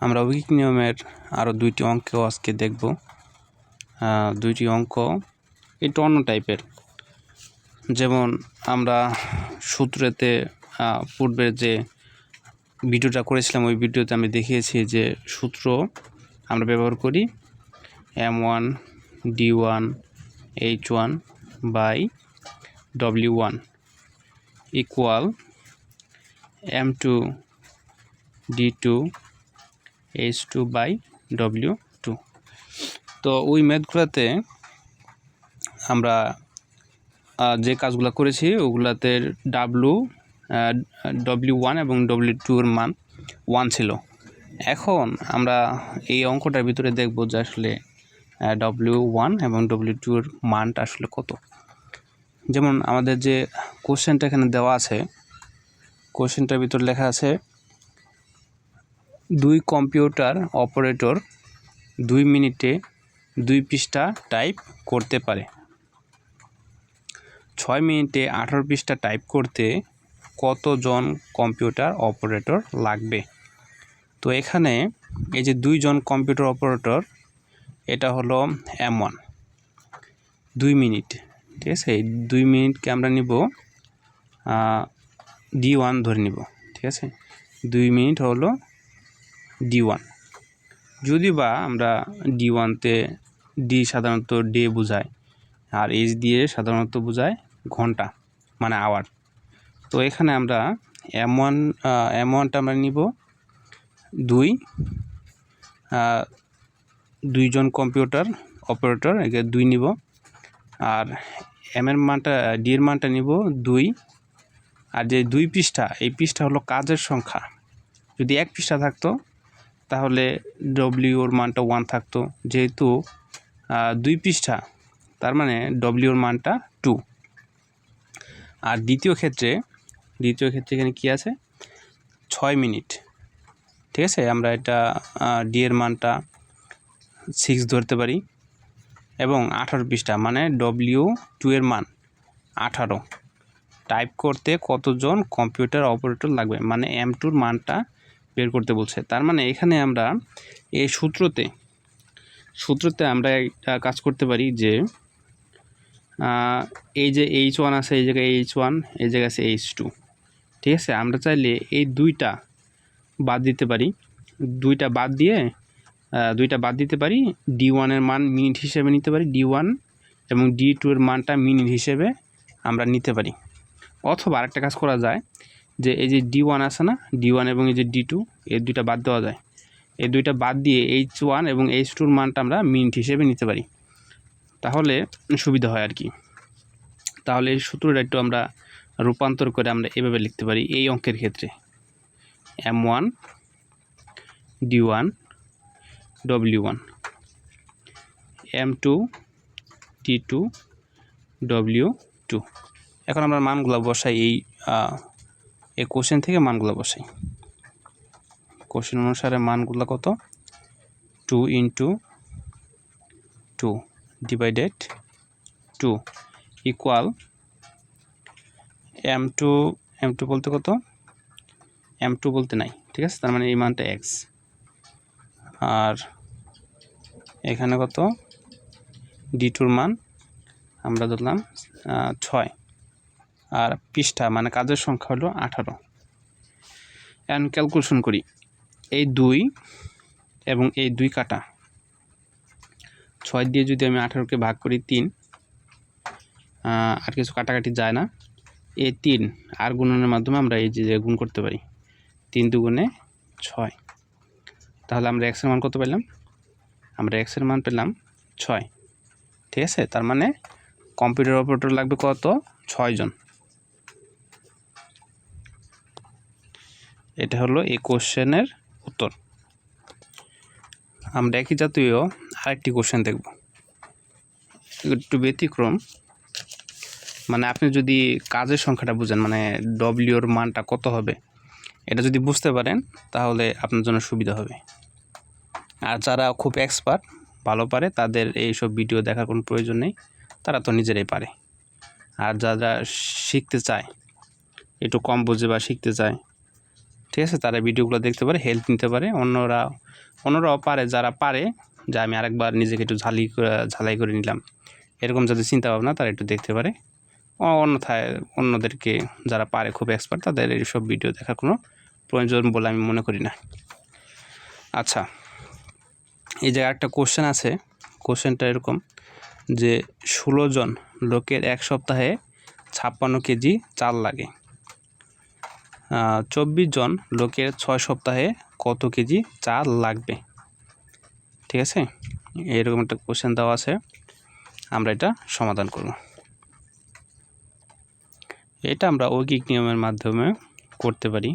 আমরা ঐকিক নিয়মের আরও দুইটি অঙ্কও আজকে দেখব। দুইটি অঙ্ক একটু অন্য টাইপের। যেমন আমরা সূত্রেতে পূর্বের যে ভিডিওটা করেছিলাম ওই ভিডিওতে আমি দেখিয়েছি যে সূত্র আমরা ব্যবহার করি M1 D1 H1 by W1 equal M2 D2 H2 by W2। তো ওই ম্যাথগুলোতে আমরা যে কাজগুলো করেছি ওগুলাতে W1 এবং W2 এর মান 1 ছিল। এখন আমরা এই অঙ্কটার ভিতরে দেখব যে আসলে W1 এবং W2 এর মানটা আসলে কত। যেমন আমাদের যে কোশ্চেনটা এখানে দেওয়া আছে, কোশ্চেনটার ভিতরে লেখা আছে 2 কম্পিউটার অপারেটর 2 মিনিটে 2 পৃষ্ঠা টাইপ করতে পারে। 6 মিনিটে 18 পৃষ্ঠা টাইপ করতে কতজন কম্পিউটার অপারেটর লাগবে? তো এখানে এই যে 2 জন কম্পিউটার অপারেটর, এটা হলো M1 2 মিনিট, ঠিক আছে। এই 2 মিনিটকে আমরা নিব D1 ধরে নিব, ঠিক আছে। 2 মিনিট হলো D1। যদি বা আমরা D1তে D সাধারণত ডে বোঝায় আর H দিয়ে সাধারণত বোঝায় ঘন্টা মানে আওয়ার। তো এখানে আমরা M1টা আমরা নিব 2 জন কম্পিউটার অপারেটর, একে 2 নিব। আর D এর মানটা নিব 2। আর যে 2 পৃষ্ঠা, এই পৃষ্ঠা হলো কাজের সংখ্যা। যদি 1 পৃষ্ঠা থাকতো তাহলে W এর মানটা 1 থাকতো। যেহেতু 2 পৃষ্ঠা তার মানে W এর মানটা 2। আর দ্বিতীয় ক্ষেত্রে এখানে কি আছে 6 মিনিট, ঠিক আছে। আমরা এটা D এর মানটা 6 ধরতে পারি এবং 18 পৃষ্ঠা মানে W2 এর মান 18 টাইপ করতে কতজন কম্পিউটার অপারেটর লাগবে, মানে M2 এর মানটা বের করতে বলছে। তার মানে এখানে আমরা এই সূত্রতে আমরা একটা কাজ করতে পারি যে এই যে H1 আছে, এই জায়গায় H1, এই জায়গায় আছে H2, ঠিক আছে। আমরা চাইলে এই দুইটা বাদ দিতে পারি, দুইটা বাদ দিতে পারি। D1 এর মান মিনিট হিসেবে নিতে পারি D1, এবং D2 এর মানটা মিনিট হিসেবে আমরা নিতে পারি। অথবা আরেকটা কাজ করা যায় যে এই যে D1 আছে না, D1 এবং এই যে D2, এই দুইটা বাদ দেওয়া যায়। এই দুইটা বাদ দিয়ে H1 এবং H2 এর মানটা আমরা মিনিট হিসেবে নিতে পারি, তাহলে সুবিধা হয় আর কি। তাহলে এই সূত্রটা একটু আমরা রূপান্তর করে আমরা এভাবে লিখতে পারি এই অঙ্কের ক্ষেত্রে M1 D1 W1 M2 D2 W2। এখন আমরা মানগুলো বসাই, এই কোশ্চেন থেকে মানগুলো বসাই। কোশ্চেন অনুসারে মানগুলো কত 2 × 2 ডিভাইডেড 2 ইকুয়াল M2 বলতে কত, M2 বলতে নাই, ঠিক আছে। তার মানে এই মানটা X। আর এখানে কত D2 মান আমরা ধরলাম 6। আর পৃষ্ঠা মানে কাজের সংখ্যা হলো 18। এখন ক্যালকুলেশন করি, এই 2 এবং এই 2 কাটা 6 দিয়ে যদি আমি 18কে ভাগ করি 3, আর কিছু কাটাকাটি যায় না, এই 3 আর গুণনের মাধ্যমে আমরা এই যে গুণ করতে পারি 3 × 2 = 6। তাহলে আমরা X এর মান কত পেলাম, আমরা X এর মান পেলাম 6, ঠিক আছে। তার মানে কম্পিউটার অপারেটর লাগবে কত 6 জন। এটা হলো এই কোশ্চেনের উত্তর। আমরা একই জাতীয় আরেকটি কোশ্চেন দেখব, একটু ব্যতিক্রম। মানে আপনি যদি কাজের সংখ্যাটা বুঝেন, মানে W এর মানটা কত হবে, এটা যদি বুঝতে পারেন তাহলে আপনার জন্য সুবিধা হবে। আর যারা খুব এক্সপার্ট ভালো পারে তাদের এইসব ভিডিও দেখার কোনো প্রয়োজন নেই, তারা তো নিজেরাই পারে। আর যারা শিখতে চায়, একটু কম বুঝে বা শিখতে চায়, ঠিক আছে, তারা ভিডিওগুলো দেখতে পারে, হেল্প নিতে পারে। অন্যরাও পারে, যারা পারে যে আমি আরেকবার নিজেকে একটু ঝালাই করে নিলাম, এরকম যাদের চিন্তা ভাবনা তারা একটু দেখতে পারে। অন্যথায় অন্যদেরকে যারা পারে, খুব এক্সপার্ট, তাদের এইসব ভিডিও দেখার কোনো প্রয়োজন বলে আমি মনে করি না। আচ্ছা, এই জায়গায় একটা কোশ্চেন আছে। কোশ্চেনটা এরকম যে 16 জন লোকের 1 সপ্তাহে 56 কেজি চাল লাগে, 24 জন লোকের 6 সপ্তাহে কত কেজি চাল লাগবে? ঠিক আছে, এরকম একটা কোশ্চেন দেওয়া আছে, আমরা এটা সমাধান করব। এটা আমরা ঐকিক নিয়মের মাধ্যমে করতে পারি।